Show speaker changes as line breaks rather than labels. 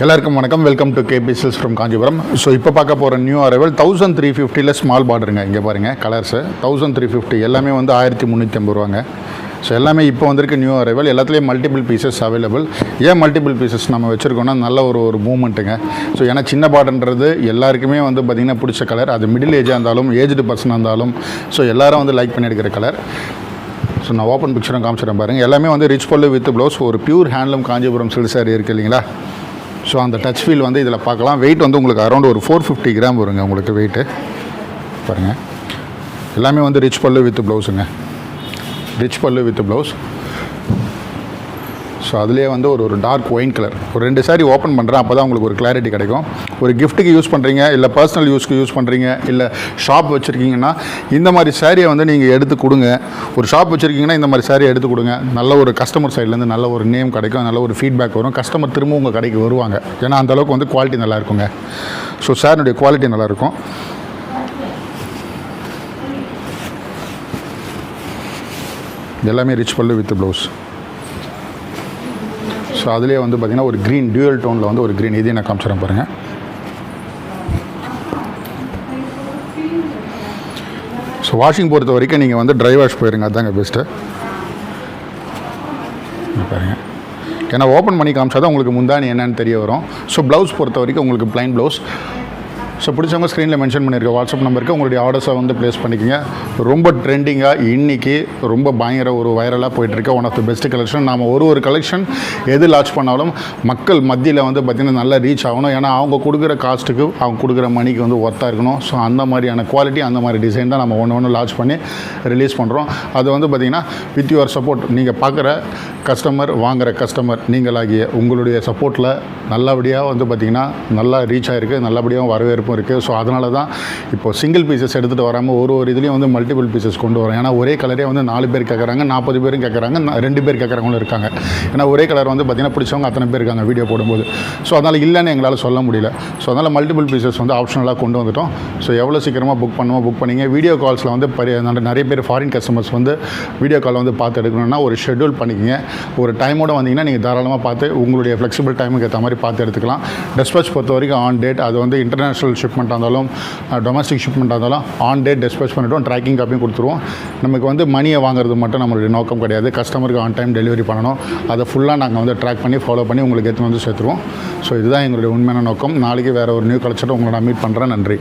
எல்லாருக்கும் வணக்கம். Welcome to KP silks from Kanchipuram. So இப்போ பார்க்க போகிற நியூ அரைவல் 1350 ஸ்மால் பார்டருங்க. இங்கே பாருங்கள் கலர்ஸு 1350 எல்லாமே வந்து 1350 ரூபாங்க. ஸோ எல்லாமே இப்போ வந்திருக்கு நியூ அரைவல். எல்லாத்துலேயும் மல்டிபிள் பீசஸ் அவைலபிள். ஏன் மல்டிபிள் பீசஸ் நம்ம வச்சுருக்கோன்னா நல்ல ஒரு மூமெண்ட்டுங்க. ஸோ ஏன்னா சின்ன பார்டர்ன்றது எல்லாருக்குமே வந்து பார்த்திங்கன்னா பிடிச்ச கலர். அது மிடில் ஏஜாக இருந்தாலும் ஏஜ்டு பர்சனாக இருந்தாலும் ஸோ எல்லோரும் வந்து லைக் பண்ணி எடுக்கிற கலர். ஸோ நான் ஓப்பன் பிக்சரும் காமிச்சிடறேன் பாருங்கள். எல்லாமே வந்து ரிச் பல்லு வித் ப்ளவுஸ். ஒரு pure handloom Kanchipuram silk sorry இருக்குது இல்லைங்களா. ஸோ அந்த டச் ஃபீல் வந்து இதில் பார்க்கலாம். வெயிட் வந்து உங்களுக்கு அரௌண்ட் ஒரு 450 கிராம் வருங்க உங்களுக்கு வெயிட்டு. பாருங்கள் எல்லாமே வந்து ரிச் பல்லு வித் ப்ளவுஸுங்க. ரிச் பல்லு வித் ப்ளவுஸ். ஸோ அதுலேயே வந்து ஒரு டார்க் ஒயின் கலர். ஒரு 2 சாரி ஓப்பன் பண்ணுறேன், அப்போ தான் உங்களுக்கு ஒரு கிளாரிட்டி கிடைக்கும். ஒரு கிஃப்ட்டுக்கு யூஸ் பண்ணுறீங்க, இல்லை பர்சனல் யூஸ்க்கு யூஸ் பண்ணுறீங்க, இல்லை ஷாப் வச்சுருக்கீங்கன்னா இந்த மாதிரி சாரியை வந்து நீங்கள் எடுத்து கொடுங்க. ஒரு ஷாப் வச்சுருக்கீங்கன்னா இந்த மாதிரி சாரியை எடுத்து கொடுங்க. நல்ல ஒரு கஸ்டமர் சைட்லேருந்து நல்ல ஒரு நேம் கிடைக்கும், நல்ல ஒரு ஃபீட்பேக் வரும். கஸ்டமர் திரும்ப உங்கள் கடைக்கு வருவாங்க. ஏன்னா அந்தளவுக்கு வந்து குவாலிட்டி நல்லா இருக்குங்க. ஸோ சாரினுடைய குவாலிட்டி நல்லாயிருக்கும். எல்லாமே ரிச் பல்லு வித் ப்ளவுஸ். ஸோ அதுலேயே வந்து பார்த்திங்கன்னா ஒரு க்ரீன் டியூயல் டோனில் வந்து ஒரு க்ரீன் இதையும் நான் காமிச்சிடறேன் பாருங்கள். ஸோ வாஷிங் பொறுத்த வரைக்கும் நீங்கள் வந்து ட்ரை வாஷ் போயிருங்க, அதுதாங்க பெஸ்ட்டு பாருங்கள். ஏன்னா ஓப்பன் பண்ணி காமிச்சா தான் உங்களுக்கு முந்தானி என்னன்னு தெரிய வரும். ஸோ ப்ளவுஸ் பொறுத்த வரைக்கும் உங்களுக்கு ப்ளைன் ப்ளவுஸ். ஸோ பிடிச்சவங்க ஸ்க்ரீனில் மென்ஷன் பண்ணியிருக்க வாட்ஸ்அப் நம்பருக்கு உங்களுடைய ஆர்டர்ஸை வந்து ப்ளேஸ் பண்ணிக்கோங்க. ரொம்ப ட்ரெண்டிங்காக இன்றைக்கி ரொம்ப பயங்கர ஒரு வைரலாக போயிட்டுருக்க one of the best collection. நாம் ஒரு கலெக்ஷன் எது லான்ச் பண்ணாலும் மக்கள் மத்தியில் வந்து பார்த்திங்கன்னா நல்லா ரீச் ஆகணும். ஏன்னா அவங்க கொடுக்குற காஸ்ட்டுக்கு அவங்க கொடுக்குற மணிக்கு வந்து ஒர்த்தாக இருக்கணும். ஸோ அந்த மாதிரியான குவாலிட்டி அந்த மாதிரி டிசைன் தான் நம்ம ஒன்று லான்ச் பண்ணி ரிலீஸ் பண்ணுறோம். அது வந்து பார்த்திங்கன்னா வித் யுவர் சப்போர்ட், நீங்கள் பார்க்குற கஸ்டமர், வாங்குகிற கஸ்டமர், நீங்களாகிய உங்களுடைய சப்போர்ட்டில் நல்லபடியாக வந்து பார்த்திங்கன்னா நல்லா ரீச் ஆகிருக்கு, நல்லபடியாக வரவேற்பு இருக்குது. ஸோ அதனால தான் இப்போ சிங்கிள் பீசஸ் எடுத்துகிட்டு வராமல் ஒரு இதுலேயும் வந்து மல்டிபிள் பீசஸ் கொண்டு வரோம். ஏன்னா ஒரே கலரே வந்து 4 பேர் கேட்குறாங்க, 40 பேரும் கேட்குறாங்க, 2 பேர் கேட்குறவங்களும் இருக்காங்க. ஏன்னா ஒரே கலர் வந்து பார்த்திங்கன்னா பிடிச்சவங்க அத்தனை பேர் இருக்காங்க வீடியோ போடும்போது. ஸோ அதனால் இல்லைன்னு எங்களால் சொல்ல முடியல. ஸோ அதனால் மல்டிபிள் பீசஸ் வந்து ஆப்ஷனலாக கொண்டு வந்துட்டோம். ஸோ எவ்வளோ சீக்கிரமாக புக் பண்ணுவோம் புக் பண்ணிங்க. வீடியோ கால்ஸில் வந்து நிறைய பேர் ஃபாரின் கஸ்டமர்ஸ் வந்து வீடியோ கால் வந்து பார்த்து எடுக்கணும்னா ஒரு ஷெட்யூல் பண்ணிக்கங்க. ஒரு டைமோடு வந்தீங்கன்னா நீங்கள் தாராளமாக பார்த்து உங்களுடைய ஃப்ளெக்சிபிள் டைமுக்கு ஏற்ற மாதிரி பார்த்து எடுத்துக்கலாம். டிஸ்பேச் பொறுத்த வரைக்கும் ஆன் டேட். அது வந்து இன்டர்நேஷ்னல் ஷிப்மெண்ட்டாக இருந்தாலும் டொமஸ்டிக் ஷிப்மெண்ட்டாக இருந்தாலும் ஆன் டேட் டிஸ்பேச் பண்ணிவிட்டோம். ட்ராக்கிங் காப்பியும் கொடுத்துருவோம். நமக்கு வந்து மணியை வாங்குறது மட்டும் நம்மளுடைய நோக்கம் கிடையாது. கஸ்டமருக்கு ஆன் டைம் டெலிவரி பண்ணணும். அதை ஃபுல்லாக நாங்கள் வந்து ட்ராக் பண்ணி ஃபாலோ பண்ணி உங்களுக்கு எடுத்து வந்து சேர்த்துருவோம். ஸோ இதுதான் எங்களுடைய உண்மையான நோக்கம். நாளைக்கு வேறு ஒரு நியூ கலெக்ஷனை உங்களை நான் மீட் பண்ணுறேன். நன்றி.